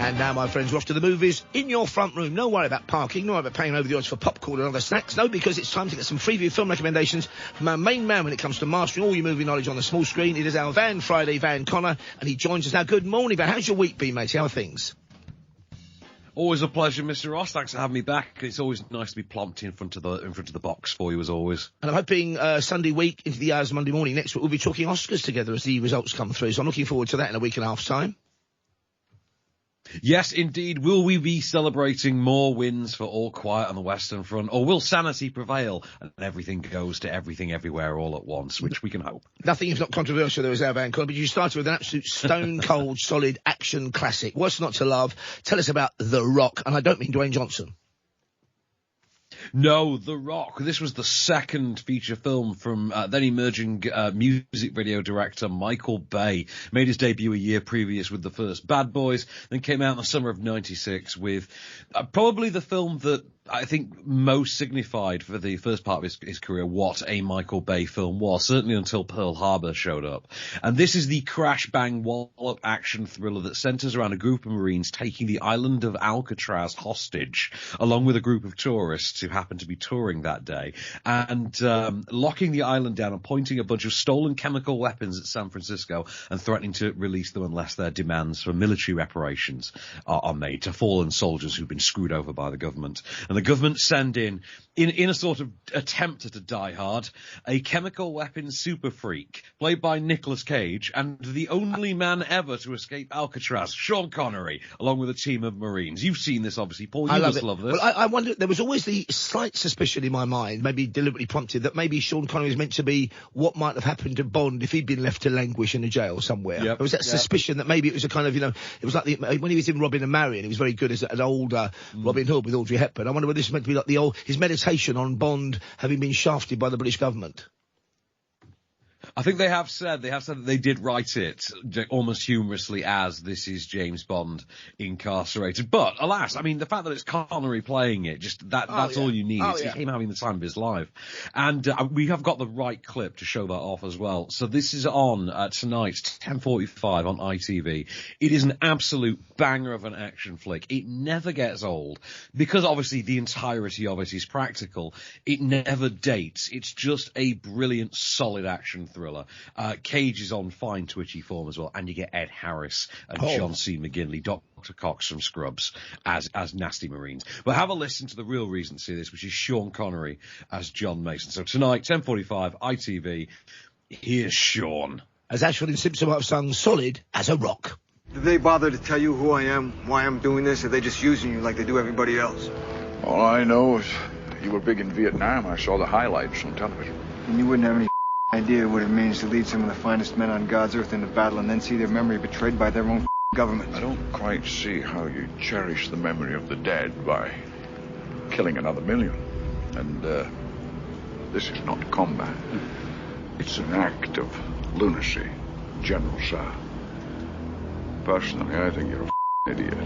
And now, my friends, we're off to the movies in your front room. No worry about parking, no worry about paying over the odds for popcorn and other snacks. No, because it's time to get some Freeview film recommendations from our main man when it comes to mastering all your movie knowledge on the small screen. It is our Van Friday, Van Connor, and he joins us now. Good morning, Van. How's your week been, mate? How are things? Always a pleasure, Mr. Ross. Thanks for having me back. It's always nice to be plonked in front of the box for you, as always. And I'm hoping Sunday week into the hours of Monday morning next week we'll be talking Oscars together as the results come through. So I'm looking forward to that in a week and a half's time. Yes, indeed. Will we be celebrating more wins for All Quiet on the Western Front, or will sanity prevail and everything goes to everything everywhere all at once, which we can hope? Nothing is not controversial, there is our Van Connor, but you started with an absolute stone-cold, solid action classic. What's not to love? Tell us about The Rock, and I don't mean Dwayne Johnson. No, The Rock. This was the second feature film from then emerging music video director Michael Bay. Made his debut a year previous with the first Bad Boys, then came out in the summer of '96 with probably the film that I think most signified for the first part of his career what a Michael Bay film was, certainly until Pearl Harbor showed up. And this is the crash bang wallop action thriller that centers around a group of Marines taking the island of Alcatraz hostage, along with a group of tourists who happen to be touring that day, and locking the island down and pointing a bunch of stolen chemical weapons at San Francisco and threatening to release them unless their demands for military reparations are made to fallen soldiers who've been screwed over by the government. And the government send in a sort of attempt at a Die Hard, a chemical weapons super freak, played by Nicolas Cage, and the only man ever to escape Alcatraz, Sean Connery, along with a team of Marines. You've seen this, obviously, Paul. You must love this. Well, I wonder, there was always the slight suspicion in my mind, maybe deliberately prompted, that maybe Sean Connery was meant to be what might have happened to Bond if he'd been left to languish in a jail somewhere. Yep. There was that suspicion that maybe it was a kind of, it was like when he was in Robin and Marion, he was very good as an older Robin Hood with Audrey Hepburn. I wonder whether this was meant to be like his meditation on Bond having been shafted by the British government. I think they have said that they did write it almost humorously as this is James Bond incarcerated. But alas, I mean, the fact that it's Connery playing it, that's all you need. It's him having the time of his life. And we have got the right clip to show that off as well. So this is on tonight, 10:45 on ITV. It is an absolute banger of an action flick. It never gets old because obviously the entirety of it is practical. It never dates. It's just a brilliant, solid action thriller. Cage is on fine twitchy form as well, and you get Ed Harris and John C. McGinley, Dr. Cox from Scrubs, as nasty Marines. But have a listen to the real reason to see this, which is Sean Connery as John Mason. So tonight, 10:45, ITV, here's Sean. As Ashford and Simpson might have sung, solid as a rock. Did they bother to tell you who I am, why I'm doing this, or are they just using you like they do everybody else? All I know is you were big in Vietnam. I saw the highlights on television. And you wouldn't have any idea what it means to lead some of the finest men on God's earth into battle and then see their memory betrayed by their own government. I don't quite see how you cherish the memory of the dead by killing another million. And this is not combat. It's an act of lunacy, General Sir. Personally, I think you're a idiot.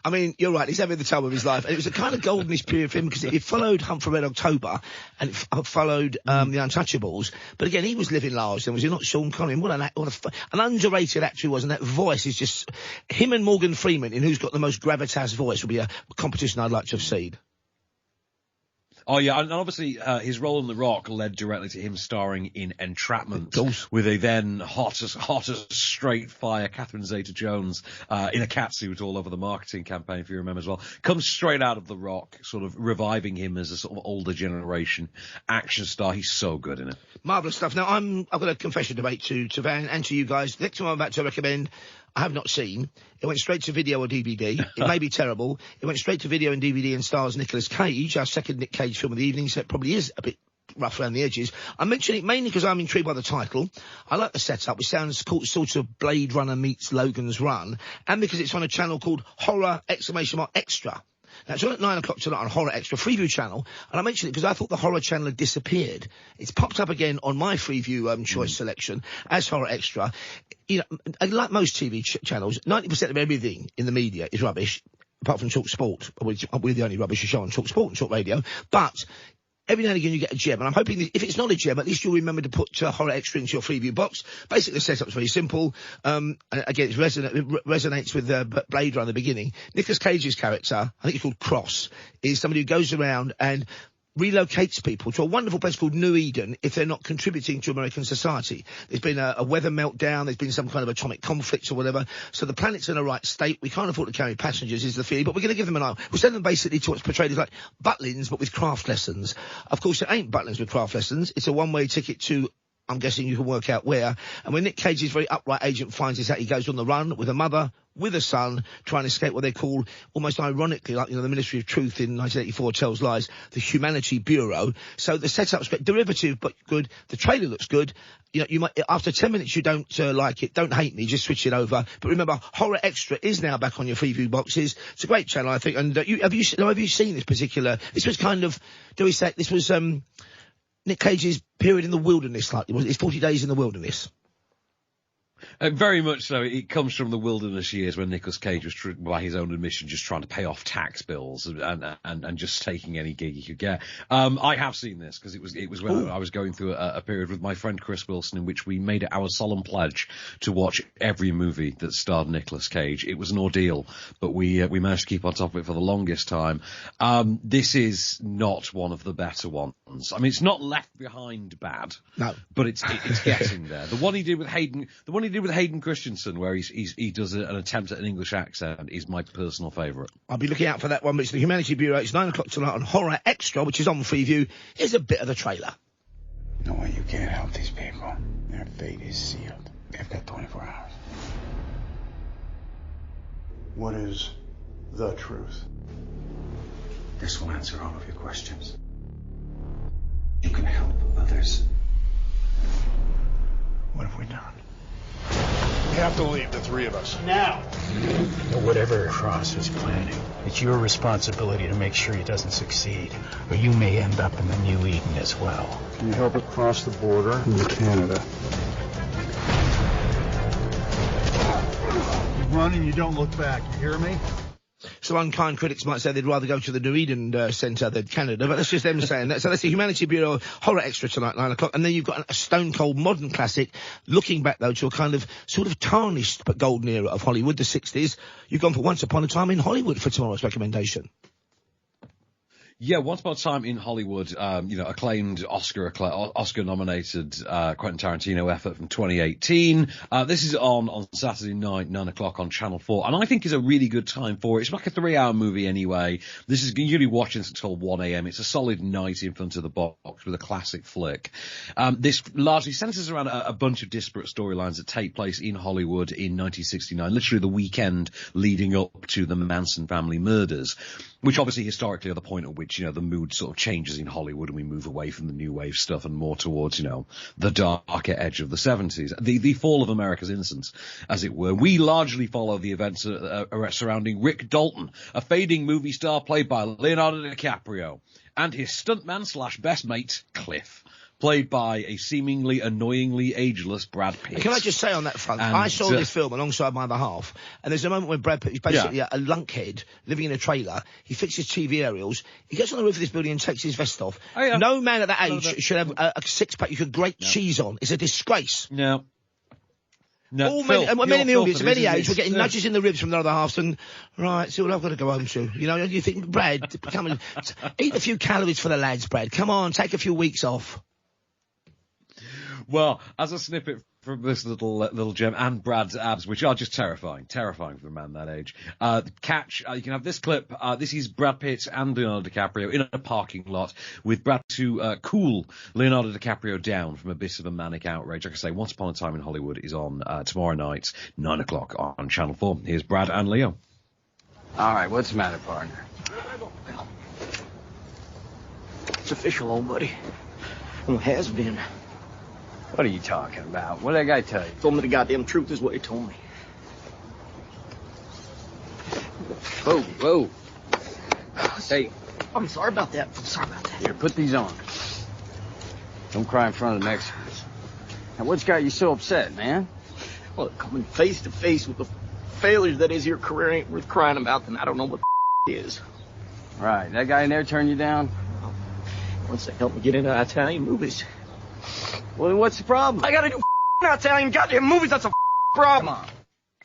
I mean, you're right, he's having the time of his life. And it was a kind of goldenish period for him because it followed Hunt for Red October and it followed The Untouchables. But again, he was living large then, was he not? Sean Connery. What an underrated actor he was, and that voice is just... Him and Morgan Freeman, in who's got the most gravitas voice, would be a competition I'd like to have seen. Oh, yeah, and obviously his role in The Rock led directly to him starring in Entrapment with a then hot as straight fire Catherine Zeta-Jones in a catsuit all over the marketing campaign, if you remember as well. Comes straight out of The Rock, sort of reviving him as a sort of older generation action star. He's so good in it. Marvellous stuff. Now, I've got a confession to make to Van and to you guys. The next one I'm about to recommend, I have not seen. It went straight to video or DVD. It may be terrible. It went straight to video and DVD and stars Nicolas Cage, our second Nick Cage film of the evening, so it probably is a bit rough around the edges. I mention it mainly because I'm intrigued by the title. I like the setup, which sounds sort of Blade Runner meets Logan's Run, and because it's on a channel called Horror Extra. Now, it's on at 9 o'clock tonight on Horror Extra, Freeview channel, and I mention it because I thought the Horror channel had disappeared. It's popped up again on my Freeview choice selection as Horror Extra. You know, like most TV channels, 90% of everything in the media is rubbish, apart from talkSPORT, which we're the only rubbish show on talkSPORT and talkRADIO. But every now and again you get a gem, and I'm hoping that if it's not a gem, at least you'll remember to put Horror Extra into your Freeview box. Basically, the setup's very simple. Again, it resonates with Blade Runner at the beginning. Nicolas Cage's character, I think he's called Cross, is somebody who goes around and relocates people to a wonderful place called New Eden if they're not contributing to American society. There's been a weather meltdown, there's been some kind of atomic conflict or whatever, so the planet's in a right state. We can't afford to carry passengers is the theory, but we're going to give them an eye. We'll send them basically to what's portrayed as like Butlins, but with craft lessons. Of course, it ain't Butlins with craft lessons. It's a one-way ticket to, I'm guessing you can work out where. And when Nick Cage's very upright agent finds this out, he goes on the run with a mother, with a son, trying to escape what they call, almost ironically, like, the Ministry of Truth in 1984 tells lies, the Humanity Bureau. So the setup's derivative, but good. The trailer looks good. You might, after 10 minutes you don't like it, don't hate me, just switch it over. But remember, Horror Extra is now back on your Freeview boxes. It's a great channel, I think. And have you seen this particular, this was kind of, do we say, this was, Nick Cage's period in the wilderness, slightly, wasn't it? It's 40 Days in the Wilderness. Very much so. It comes from the wilderness years when Nicolas Cage was, by his own admission, just trying to pay off tax bills and just taking any gig he could get. I have seen this because it was when I was going through a period with my friend Chris Wilson in which we made it our solemn pledge to watch every movie that starred Nicolas Cage. It was an ordeal, but we managed to keep on top of it for the longest time. This is not one of the better ones. I mean, it's not Left Behind bad, no, but it's getting there. The one he did with Hayden Christensen, where he does an attempt at an English accent, is my personal favourite. I'll be looking out for that one, but it's the Humanity Bureau. It's 9 o'clock tonight on Horror Extra, which is on Freeview. Here's a bit of the trailer. No way you can't help these people. Their fate is sealed. They've got 24 hours. What is the truth? This will answer all of your questions. You can help others. What have we done? We have to leave, the three of us. Now! But whatever Cross is planning, it's your responsibility to make sure he doesn't succeed, or you may end up in the New Eden as well. Can you help it cross the border into Canada? You run and you don't look back, you hear me? So unkind critics might say they'd rather go to the New Eden Centre than Canada, but that's just them saying that. So that's the Humanity Bureau Horror Extra tonight, 9 o'clock. And then you've got a stone-cold modern classic, looking back, though, to a kind of sort of tarnished but golden era of Hollywood, the 60s. You've gone for Once Upon a Time in Hollywood for tomorrow's recommendation. Yeah, Once Upon a Time in Hollywood, acclaimed Oscar-nominated Quentin Tarantino effort from 2018. This is on Saturday night, 9 o'clock on Channel 4, and I think is a really good time for it. It's like a 3-hour movie anyway. This is usually watching until 1 a.m. It's a solid night in front of the box with a classic flick. This largely centers around a bunch of disparate storylines that take place in Hollywood in 1969, literally the weekend leading up to the Manson family murders, which obviously historically are the point at which, the mood sort of changes in Hollywood and we move away from the new wave stuff and more towards, the darker edge of the 70s. The fall of America's innocence, as it were. We largely follow the events surrounding Rick Dalton, a fading movie star played by Leonardo DiCaprio, and his stuntman / best mate, Cliff, played by a seemingly annoyingly ageless Brad Pitt. Can I just say on that front, I saw this film alongside my other half, and there's a moment when Brad Pitt is basically a lunkhead living in a trailer. He fixes TV aerials. He gets on the roof of this building and takes his vest off. Oh, yeah. No man at that age should have a six-pack you could grate cheese on. It's a disgrace. No. All men in the audience of any age were getting nudges in the ribs from their other halves and, right, see what I've got to go home to. You think, Brad, come and eat a few calories for the lads, Brad. Come on, take a few weeks off. Well, as a snippet from this little gem and Brad's abs, which are just terrifying for a man that age. You can have this clip. This is Brad Pitt and Leonardo DiCaprio in a parking lot with Brad to cool Leonardo DiCaprio down from a bit of a manic outrage. Like I say, Once Upon a Time in Hollywood is on tomorrow night, 9 o'clock on Channel 4. Here's Brad and Leo. All right, what's the matter, partner? It's official, old buddy. Well, it has been. What are you talking about? What did that guy tell you? Told me the goddamn truth is what he told me. Whoa. Hey. I'm sorry about that. Here, put these on. Don't cry in front of the Mexicans. Now, what's got you so upset, man? Well, coming face to face with the failures that is your career ain't worth crying about, then I don't know what the is. Right. That guy in there turned you down? wants to help me get into Italian movies. Well, then what's the problem? I gotta do Italian goddamn movies. That's a problem. Come on.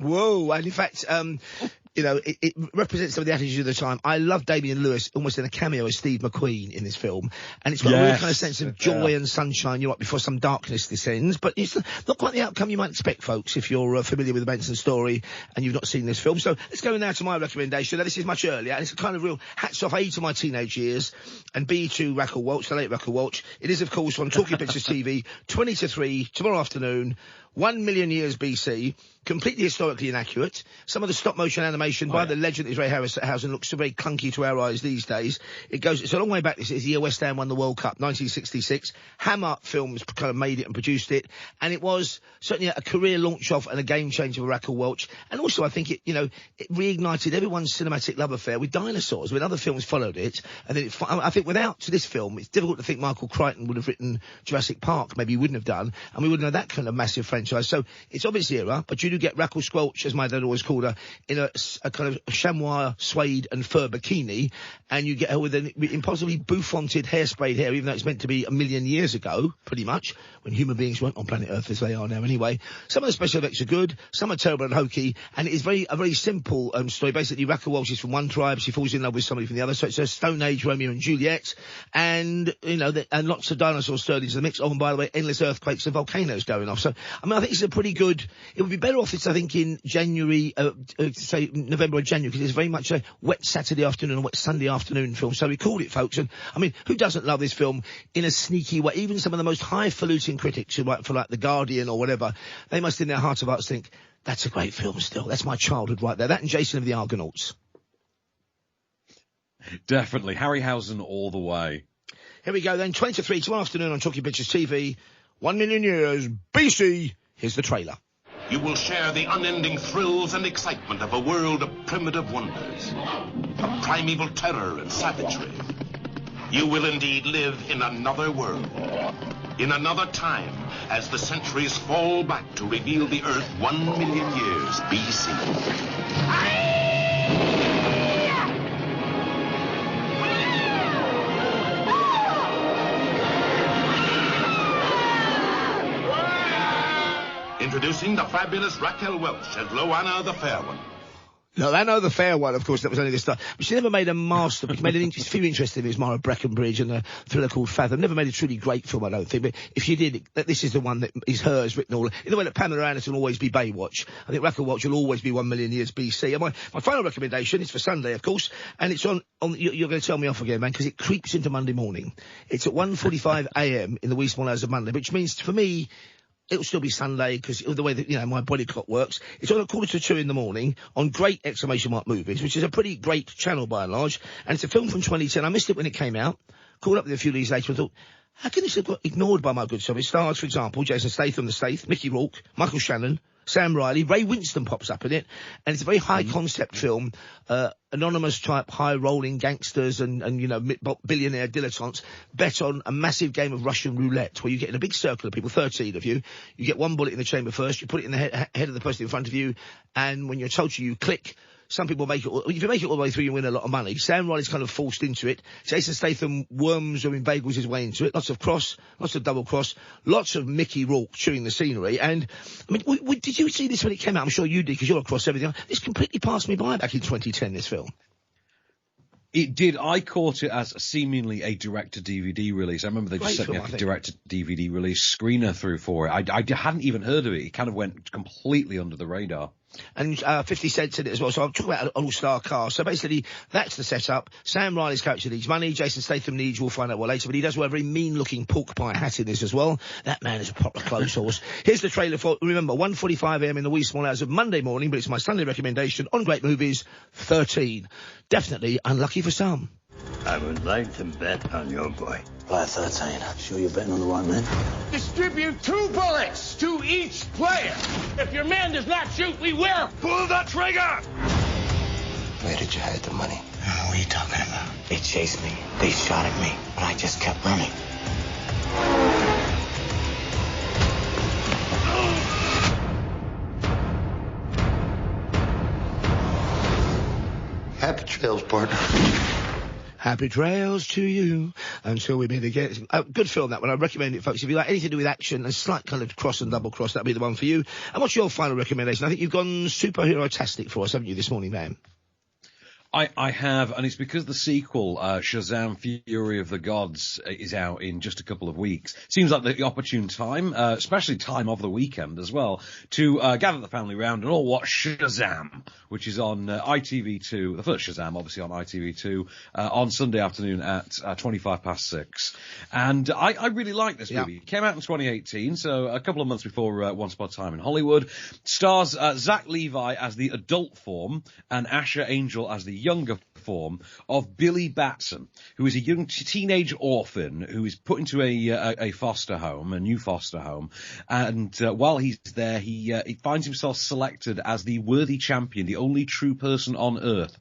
Whoa, and in fact, you know, it represents some of the attitudes of the time. I love Damian Lewis almost in a cameo as Steve McQueen in this film. And it's got a real kind of sense of joy and sunshine. You're right before some darkness descends. But it's not quite the outcome you might expect, folks, if you're familiar with the Benson story and you've not seen this film. So let's go now to my recommendation. Now, this is much earlier, and it's a kind of real hats off, A, to my teenage years, and B, to Rackle Welch, the late Rackle Welch. It is, of course, on Talking Pictures TV, 20 to 3, tomorrow afternoon. 1 million years BC, completely historically inaccurate. Some of the stop-motion animation by the legend Ray Harryhausen looks very clunky to our eyes these days. It's a long way back. This is the year West Ham won the World Cup, 1966. Hammer Films kind of made it and produced it, and it was certainly a career launch-off and a game-changer for Rackle Welch. And also, I think it reignited everyone's cinematic love affair with dinosaurs, when other films followed it. And then I think without this film, it's difficult to think Michael Crichton would have written Jurassic Park. Maybe he wouldn't have done, and we wouldn't have that kind of massive franchise. So it's obvious era, but you do get Rackle Squelch, as my dad always called her, in a kind of chamois, suede and fur bikini, and you get her with an impossibly bouffanted hairsprayed hair, even though it's meant to be 1 million years ago, pretty much, when human beings weren't on planet Earth as they are now anyway. Some of the special effects are good, some are terrible and hokey, and it is a very simple story. Basically, Rackle Welch is from one tribe, she falls in love with somebody from the other, so it's a Stone Age Romeo and Juliet, and, and lots of dinosaurs stirred into the mix. Oh, and by the way, endless earthquakes and volcanoes going off. So, I think it's a pretty good, it would be better off it's, I think, in January, say November or January, because it's very much a wet Saturday afternoon or wet Sunday afternoon film. So we called it, folks. And I mean, who doesn't love this film in a sneaky way? Even some of the most highfalutin critics who write for like The Guardian or whatever, they must in their heart of hearts think, that's a great film still. That's my childhood right there. That and Jason of the Argonauts. Definitely. Harryhausen all the way. Here we go then. 20 to 3 tomorrow afternoon on Talking Pictures TV. 1 million years BC. Here's the trailer. You will share the unending thrills and excitement of a world of primitive wonders, of primeval terror and savagery. You will indeed live in another world, in another time, as the centuries fall back to reveal the Earth 1 million years BC. Introducing the fabulous Raquel Welch as Loanna the Fair One. Loanna the Fair One, of course, that was only the start. But she never made a masterpiece. Made a few interesting things, Mara Breckenbridge and a thriller called Fathom. Never made a truly great film, I don't think. But if she did, this is the one that is hers, written all. In the way that Pamela Anderson will always be Baywatch. I think Raquel Welch will always be 1 million years BC. And my final recommendation is for Sunday, of course, and it's on you're going to tell me off again, man, because it creeps into Monday morning. It's at 1:45 a.m. in the wee small hours of Monday, which means for me, it'll still be Sunday because of the way that, my body clock works. It's on at 1:45 in the morning on Great Exclamation Mark Movies, which is a pretty great channel by and large. And it's a film from 2010. I missed it when it came out. Called up with it a few days later and thought, how can this have got ignored by my good self? It stars, for example, Jason Statham, the Stath, Mickey Rourke, Michael Shannon, Sam Riley, Ray Winston pops up in it, and it's a very high concept film, anonymous type, high rolling gangsters and billionaire dilettantes bet on a massive game of Russian roulette where you get in a big circle of people, 13 of you, you get one bullet in the chamber first, you put it in the head of the person in front of you, and when you're told to, you click. Some people make it, if you make it all the way through, you win a lot of money. Sam Riley's kind of forced into it. Jason Statham worms or inveigles his way into it. Lots of cross, lots of double cross, lots of Mickey Rourke chewing the scenery. And, I mean, did you see this when it came out? I'm sure you did, because you're across everything. This completely passed me by back in 2010, this film. It did. I caught it as seemingly a direct-to-DVD release. I remember they just sent me a direct-to-DVD release screener through for it. I hadn't even heard of it. It kind of went completely under the radar. And 50 Cent's in it as well. So I'm talking about an all-star cast. So basically, that's the setup. Sam Riley's character needs money. Jason Statham needs, we'll find out what later, but he does wear a very mean-looking pork pie hat in this as well. That man is a proper clothes horse. Here's the trailer for, remember, 1:45 a.m. in the wee small hours of Monday morning, but it's my Sunday recommendation on Great Movies, 13. Definitely unlucky for some. I would like to bet on your boy. By 13. Sure you're betting on the right man? Distribute 2 bullets to each player. If your man does not shoot, we will. Pull the trigger! Where did you hide the money? What are you talking about? They chased me. They shot at me. But I just kept running. Happy trails, partner. Happy trails to you until we meet again. Good film, that one. I recommend it, folks. If you like anything to do with action, a slight kind of cross and double cross, that'll be the one for you. And what's your final recommendation? I think you've gone superhero-tastic for us, haven't you, this morning, man? I have, and it's because the sequel, Shazam! Fury of the Gods, is out in just a couple of weeks. Seems like the opportune time, especially time of the weekend as well, to gather the family round and all watch Shazam, which is on ITV2, the first Shazam, obviously, on ITV2, on Sunday afternoon at 6:25. And I really like this movie. It came out in 2018, so a couple of months before Once Upon a Time in Hollywood. Stars Zach Levi as the adult form and Asher Angel as the younger form of Billy Batson, who is a young teenage orphan who is put into a foster home, a new foster home, and while he's there, he finds himself selected as the worthy champion, the only true person on Earth,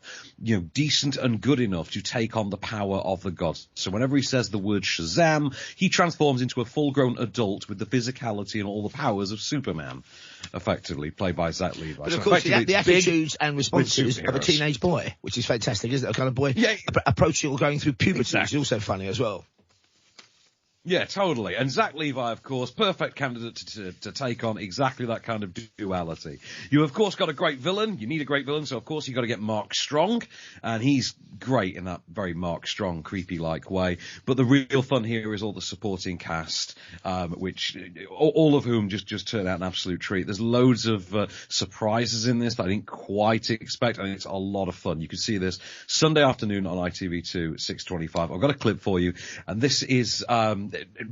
decent and good enough to take on the power of the gods. So whenever he says the word Shazam, he transforms into a full-grown adult with the physicality and all the powers of Superman, effectively, played by Zach Levi. But of course, the attitudes and responses of a teenage boy, which is fantastic, isn't it? A kind of boy approaching or going through puberty, which is also funny as well. Yeah, totally. And Zach Levi, of course, perfect candidate to take on exactly that kind of duality. You, of course, got a great villain. You need a great villain, so, of course, you got to get Mark Strong. And he's great in that very Mark Strong, creepy-like way. But the real fun here is all the supporting cast, which all of whom just turn out an absolute treat. There's loads of surprises in this that I didn't quite expect. I think it's a lot of fun. You can see this Sunday afternoon on ITV2 at 6:25. I've got a clip for you. And this is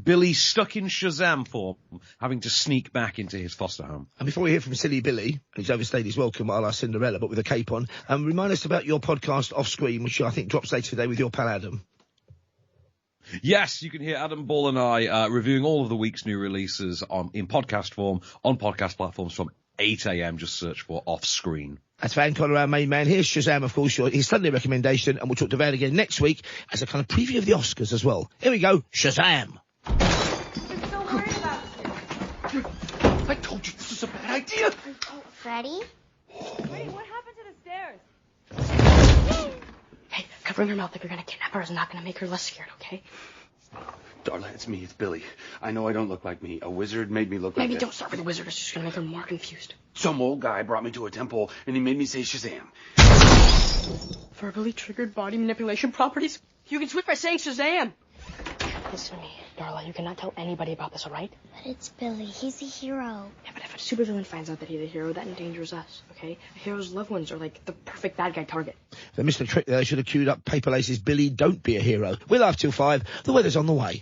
Billy stuck in Shazam form, having to sneak back into his foster home. And before we hear from Silly Billy, who's overstayed his welcome a la Cinderella, but with a cape on, remind us about your podcast Off Screen, which I think drops later today with your pal Adam. Yes, you can hear Adam Ball and I reviewing all of the week's new releases in podcast form on podcast platforms from 8 a.m. Just search for Off Screen. That's Van Connor, our main man. Here's Shazam, of course, his Sunday recommendation, and we'll talk to Van again next week as a kind of preview of the Oscars as well. Here we go, Shazam! I'm so worried about you. I told you this was a bad idea! Oh, Freddy? Wait, what happened to the stairs? Hey, covering her mouth if you're gonna kidnap her is not gonna make her less scared, okay? Darla, it's me, it's Billy. I know I don't look like me. A wizard made me look like Maybe this. don't start with the wizard, it's just gonna make her more confused. Some old guy brought me to a temple, and he made me say Shazam. Verbally triggered body manipulation properties? You can switch by saying Shazam! Listen to me, Darla, you cannot tell anybody about this, alright? But it's Billy, he's a hero. Yeah, but if a supervillain finds out that he's a hero, that endangers us, okay? A hero's loved ones are like the perfect bad guy target. They missed a trick there. They should have queued up Paper Lace's Billy, Don't Be a Hero. We'll have till 5. The weather's on the way.